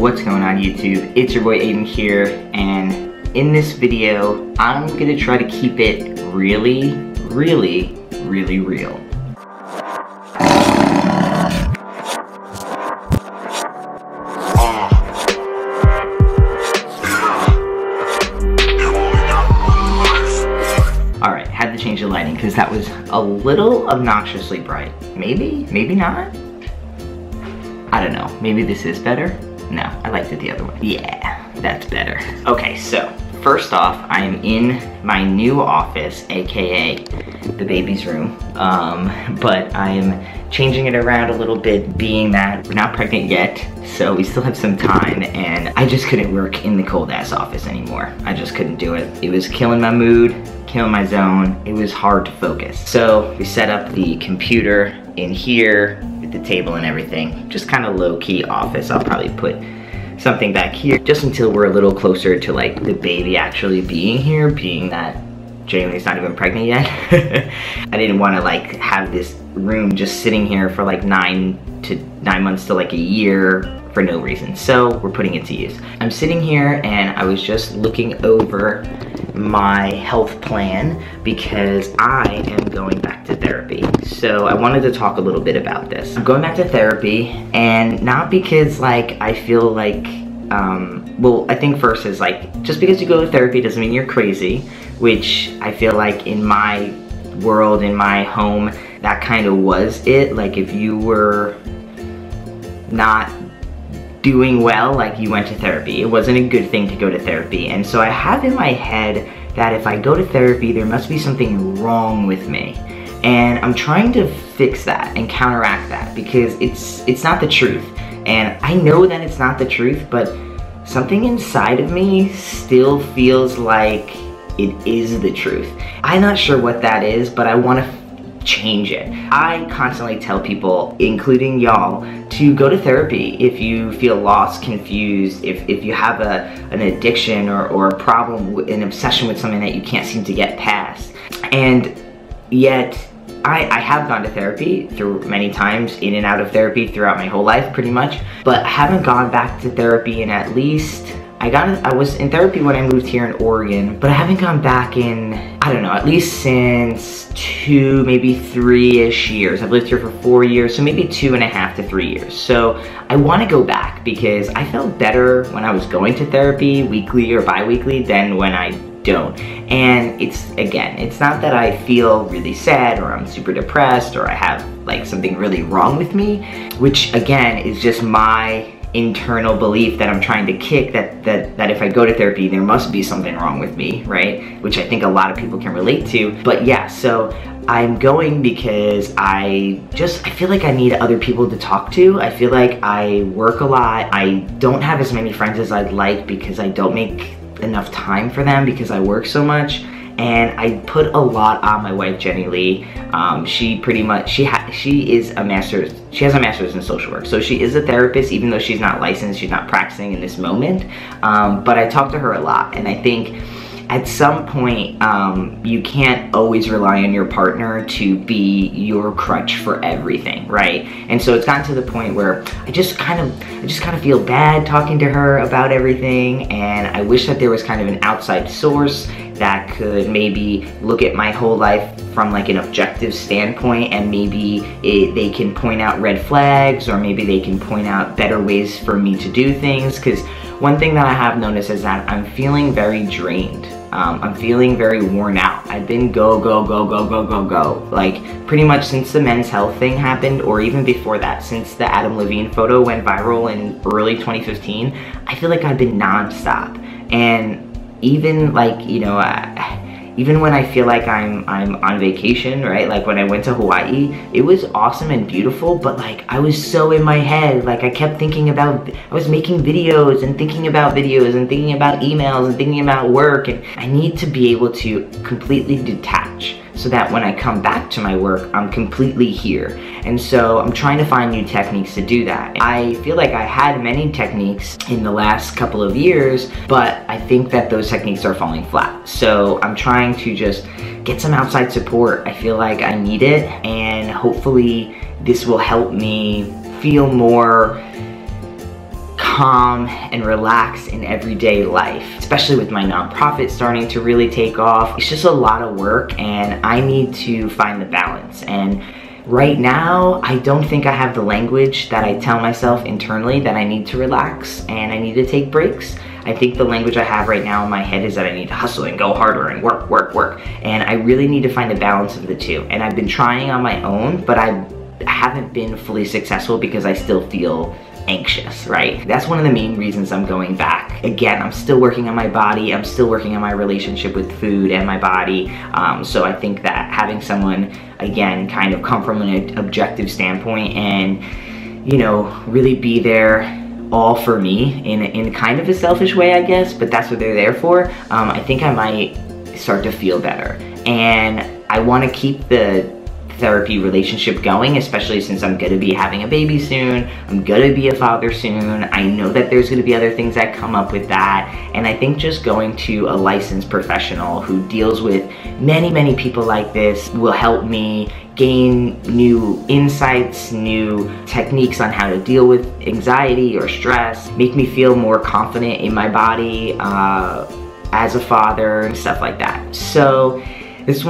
What's going on YouTube? It's your boy Aydian here, and in this video, I'm gonna try to keep it really real. Alright, had to change the lighting because that was a little obnoxiously bright. Maybe not? I don't know, maybe this is better? No, I liked it the other way. Yeah, that's better. Okay, so first off, I'm in my new office, aka the baby's room. But I'm changing it around a little bit, being that we're not pregnant yet, so we still have some time, and I just couldn't work in the cold ass office anymore. I just couldn't do it. It was killing my mood, killing my zone. It was hard to focus. So we set up the computer in here with the table and everything. Just kind of low-key office. I'll probably put something back here just until we're a little closer to like the baby actually being here, being that Jamie's not even pregnant yet. I didn't want to like have this room just sitting here for like 9 months to like a year for no reason. So we're putting it to use. I'm sitting here and I was just looking over my health plan because I am going back to therapy. So I wanted to talk a little bit about this. I'm going back to therapy, and not because like I feel like, well, I think first is like, just because you go to therapy doesn't mean you're crazy, which I feel like in my world, in my home, that kind of was it. Like if you were not doing well, like you went to therapy. It wasn't a good thing to go to therapy. And so I have in my head that if I go to therapy, there must be something wrong with me. And I'm trying to fix that and counteract that because it's not the truth. And I know that it's not the truth, but something inside of me still feels like it is the truth. I'm not sure what that is, but I want to change it. I constantly tell people, including y'all, to go to therapy if you feel lost, confused, if you have an addiction or a problem, an obsession with something that you can't seem to get past. And yet, I have gone to therapy through many times, in and out of therapy throughout my whole life pretty much, but I haven't gone back to therapy in at least, I was in therapy when I moved here in Oregon, but I haven't gone back in, I don't know, at least since 2, maybe 3-ish years. I've lived here for 4 years, so maybe 2.5 to 3 years. So I want to go back because I felt better when I was going to therapy weekly or bi-weekly than when I don't. And it's not that I feel really sad or I'm super depressed or I have like something really wrong with me, which again is just my internal belief that I'm trying to kick, that if I go to therapy there must be something wrong with me, right? Which I think a lot of people can relate to. But yeah, so I'm going because I feel like I need other people to talk to. I feel like I work a lot. I don't have as many friends as I'd like because I don't make enough time for them because I work so much. And I put a lot on my wife, Jenny Lee. She has a master's in social work. So she is a therapist, even though she's not licensed, she's not practicing in this moment. But I talk to her a lot, and I think at some point, you can't always rely on your partner to be your crutch for everything, right? And so it's gotten to the point where I just kind of feel bad talking to her about everything, and I wish that there was kind of an outside source that could maybe look at my whole life from like an objective standpoint, and maybe they can point out red flags, or maybe they can point out better ways for me to do things. Because one thing that I have noticed is that I'm feeling very drained. I'm feeling very worn out. I've been go, like pretty much since the men's health thing happened, or even before that, since the Adam Levine photo went viral in early 2015, I feel like I've been nonstop. And even like, you know, even when I feel like I'm on vacation, right? Like when I went to Hawaii, it was awesome and beautiful, but like I was so in my head. Like I kept thinking about, I was making videos and thinking about videos and thinking about emails and thinking about work, and I need to be able to completely detach so that when I come back to my work, I'm completely here. And so I'm trying to find new techniques to do that. I feel like I had many techniques in the last couple of years, but I think that those techniques are falling flat. So I'm trying to just get some outside support. I feel like I need it, and hopefully this will help me feel more calm and relax in everyday life, especially with my nonprofit starting to really take off. It's just a lot of work, and I need to find the balance. And right now, I don't think I have the language that I tell myself internally that I need to relax and I need to take breaks. I think the language I have right now in my head is that I need to hustle and go harder and work, work, work. And I really need to find a balance of the two. And I've been trying on my own, but I haven't been fully successful because I still feel anxious, right? That's one of the main reasons I'm going back. Again, I'm still working on my body. I'm still working on my relationship with food and my body. So I think that having someone, again, kind of come from an objective standpoint and, you know, really be there all for me in kind of a selfish way, I guess, but that's what they're there for. I think I might start to feel better. And I want to keep the therapy relationship going, especially since I'm gonna be having a baby soon. I'm gonna be a father soon. I know that there's gonna be other things that come up with that. And I think just going to a licensed professional who deals with many, many people like this will help me gain new insights, new techniques on how to deal with anxiety or stress, make me feel more confident in my body as a father and stuff like that. So this is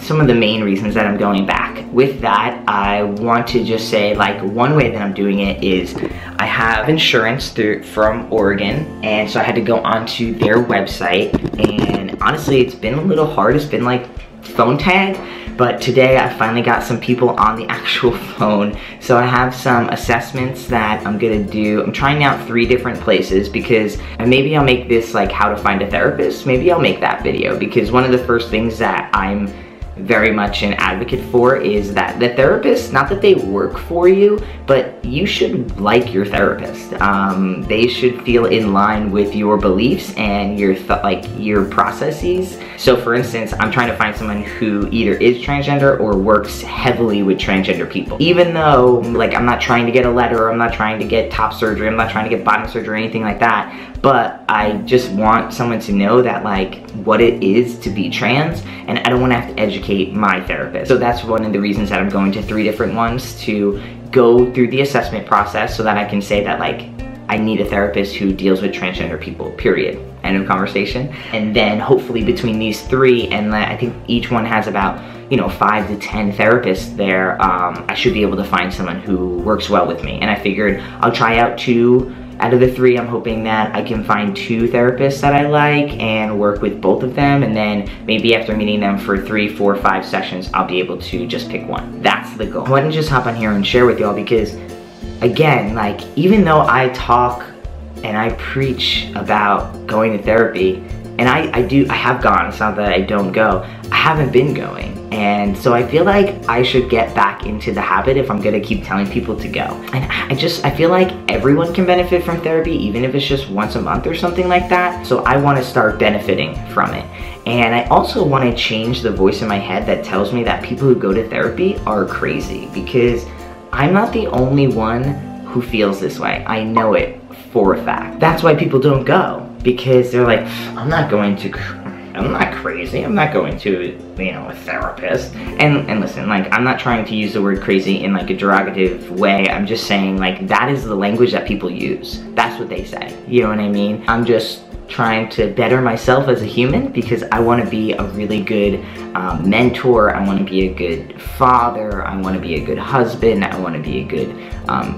some of the main reasons that I'm going back. With that, I want to just say, like, one way that I'm doing it is I have insurance from Oregon, and so I had to go onto their website, and honestly, it's been a little hard. It's been like phone tag, but today I finally got some people on the actual phone. So I have some assessments that I'm gonna do. I'm trying out 3 different places because, and maybe I'll make this like how to find a therapist. Maybe I'll make that video, because one of the first things that I'm very much an advocate for is that the therapist, not that they work for you, but you should like your therapist. They should feel in line with your beliefs and your your processes. So for instance, I'm trying to find someone who either is transgender or works heavily with transgender people. Even though, like, I'm not trying to get a letter, I'm not trying to get top surgery, I'm not trying to get bottom surgery or anything like that, but I just want someone to know that, like, what it is to be trans, and I don't want to have to educate my therapist. So that's one of the reasons that I'm going to 3 different ones, to go through the assessment process so that I can say that, like, I need a therapist who deals with transgender people, period. End of conversation. And then hopefully between these 3, and I think each one has about, you know, 5 to 10 therapists there, I should be able to find someone who works well with me. And I figured I'll try out 2 out of the 3. I'm hoping that I can find 2 therapists that I like and work with both of them, and then maybe after meeting them for 3, 4, 5 sessions, I'll be able to just pick one. That's the goal. I wanted to just hop on here and share with y'all because, again, like, even though I talk and I preach about going to therapy, and I have gone, it's not that I don't go, I haven't been going. And so I feel like I should get back into the habit if I'm gonna keep telling people to go. And I feel like everyone can benefit from therapy, even if it's just once a month or something like that. So I wanna start benefiting from it. And I also wanna change the voice in my head that tells me that people who go to therapy are crazy, because I'm not the only one who feels this way. I know it for a fact. That's why people don't go, because they're like, I'm not crazy, I'm not going to, you know, a therapist. And listen, like, I'm not trying to use the word crazy in like a derogative way. I'm just saying, like, that is the language that people use. That's what they say. You know what I mean? I'm just trying to better myself as a human, because I want to be a really good mentor. I want to be a good father. I want to be a good husband. I want to be a good,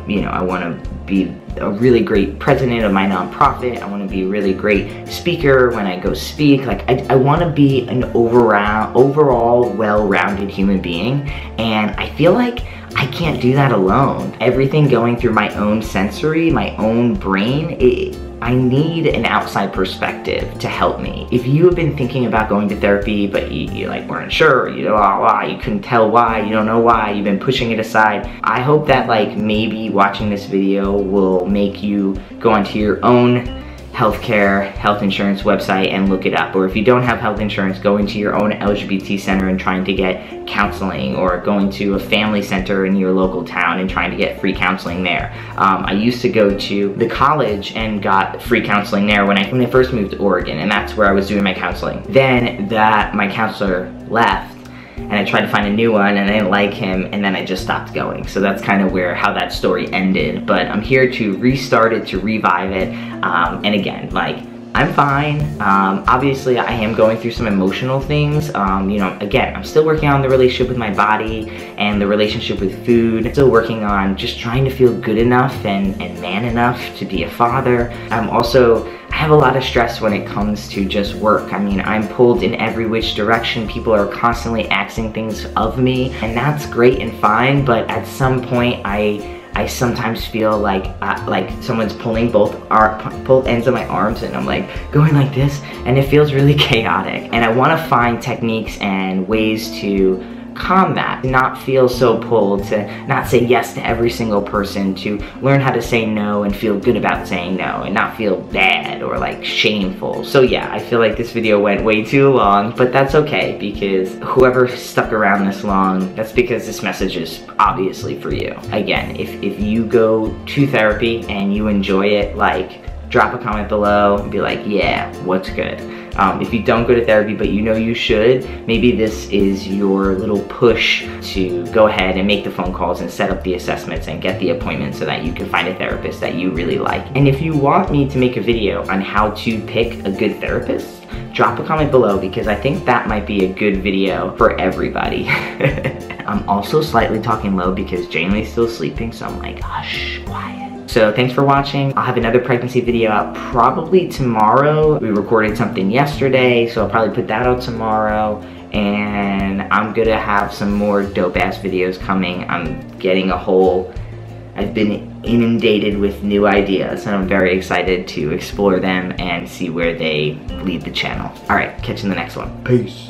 you know, I want to be a really great president of my nonprofit. I want to be a really great speaker when I go speak. Like, I want to be an overall well-rounded human being, and I feel like I can't do that alone. Everything going through my own sensory, my own brain, I need an outside perspective to help me. If you have been thinking about going to therapy, but you like weren't sure, you couldn't tell why, you don't know why, you've been pushing it aside, I hope that, like, maybe watching this video will make you go onto your own health insurance website and look it up. Or if you don't have health insurance, go into your own LGBT center and trying to get counseling, or going to a family center in your local town and trying to get free counseling there. I used to go to the college and got free counseling there when I first moved to Oregon, and that's where I was doing my counseling. Then my counselor left, and I tried to find a new one and I didn't like him, and then I just stopped going. So that's kind of how that story ended. But I'm here to restart it, to revive it, and again, like, I'm fine. Obviously I am going through some emotional things. You know, again, I'm still working on the relationship with my body and the relationship with food. Still working on just trying to feel good enough and man enough to be a father. I have a lot of stress when it comes to just work. I mean, I'm pulled in every which direction. People are constantly asking things of me, and that's great and fine, but at some point I sometimes feel like someone's pulling both ends of my arms, and I'm like going like this, and it feels really chaotic. And I want to find techniques and ways to calm that, to not feel so pulled, to not say yes to every single person, to learn how to say no and feel good about saying no and not feel bad or like shameful. So yeah, I feel like this video went way too long, but that's okay, because whoever stuck around this long, that's because this message is obviously for you. Again, if you go to therapy and you enjoy it, like, drop a comment below and be like, yeah, what's good? If you don't go to therapy but you know you should, maybe this is your little push to go ahead and make the phone calls and set up the assessments and get the appointments so that you can find a therapist that you really like. And if you want me to make a video on how to pick a good therapist, drop a comment below, because I think that might be a good video for everybody. I'm also slightly talking low because Janely's still sleeping, so I'm like, hush, quiet. So thanks for watching. I'll have another pregnancy video out probably tomorrow. We recorded something yesterday, so I'll probably put that out tomorrow. And I'm gonna have some more dope ass videos coming. I've been inundated with new ideas, and I'm very excited to explore them and see where they lead the channel. All right, catch you in the next one. Peace.